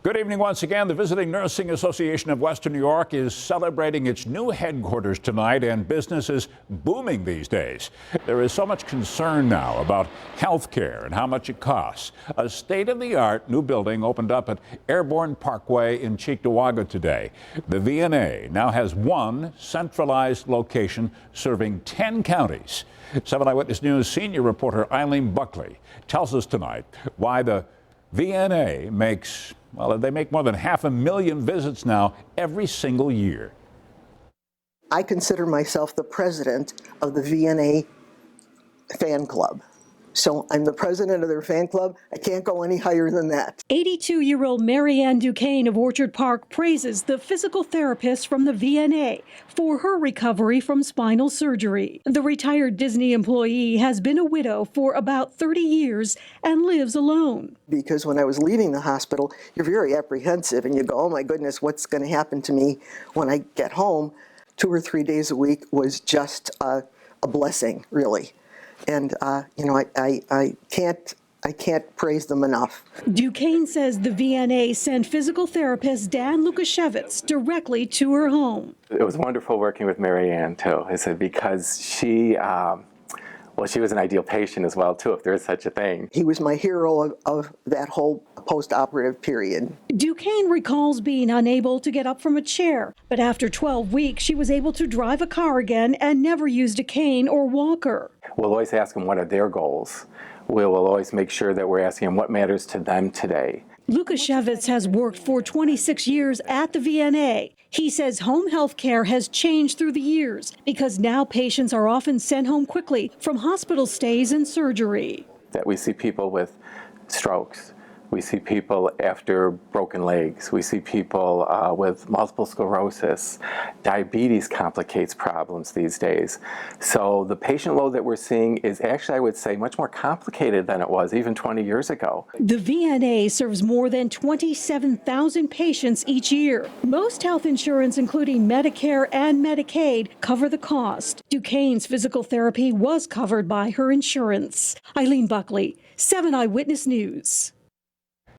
Good evening once again. The Visiting Nursing Association of Western New York is celebrating its new headquarters tonight, and business is booming these days. There is so much concern now about health care and how much it costs. A state-of-the-art new building opened up at Airborne Parkway in Cheektowaga today. The VNA now has one centralized location serving 10 counties. 7 Eyewitness News senior reporter Eileen Buckley tells us tonight why the VNA makes, well, they make more than 500,000 visits now every single year. I consider myself the president of the VNA fan club. So I'm the president of their fan club. I can't go any higher than that. 82-year-old Marianne Duquesne of Orchard Park praises the physical therapist from the VNA for her recovery from spinal surgery. The retired Disney employee has been a widow for about 30 years and lives alone. Because when I was leaving the hospital, you're very apprehensive and you go, oh my goodness, what's going to happen to me when I get home? 2 or 3 days a week was just a blessing, really. And, I can't praise them enough. Duquesne says the VNA sent physical therapist Dan Lukashevitz directly to her home. It was wonderful working with Marianne, too. I said, because she was an ideal patient as well, too, if there is such a thing. He was my hero of that whole post-operative period. Duquesne recalls being unable to get up from a chair, but after 12 weeks, she was able to drive a car again and never used a cane or walker. We'll always ask them what are their goals. We will always make sure that we're asking them what matters to them today. Lukashevitz has worked for 26 years at the VNA. He says home health care has changed through the years because now patients are often sent home quickly from hospital stays and surgery. That we see people with strokes. We see people after broken legs. We see people with multiple sclerosis. Diabetes complicates problems these days. So the patient load that we're seeing is actually, I would say, much more complicated than it was even 20 years ago. The VNA serves more than 27,000 patients each year. Most health insurance, including Medicare and Medicaid, cover the cost. Duquesne's physical therapy was covered by her insurance. Eileen Buckley, 7 Eyewitness News.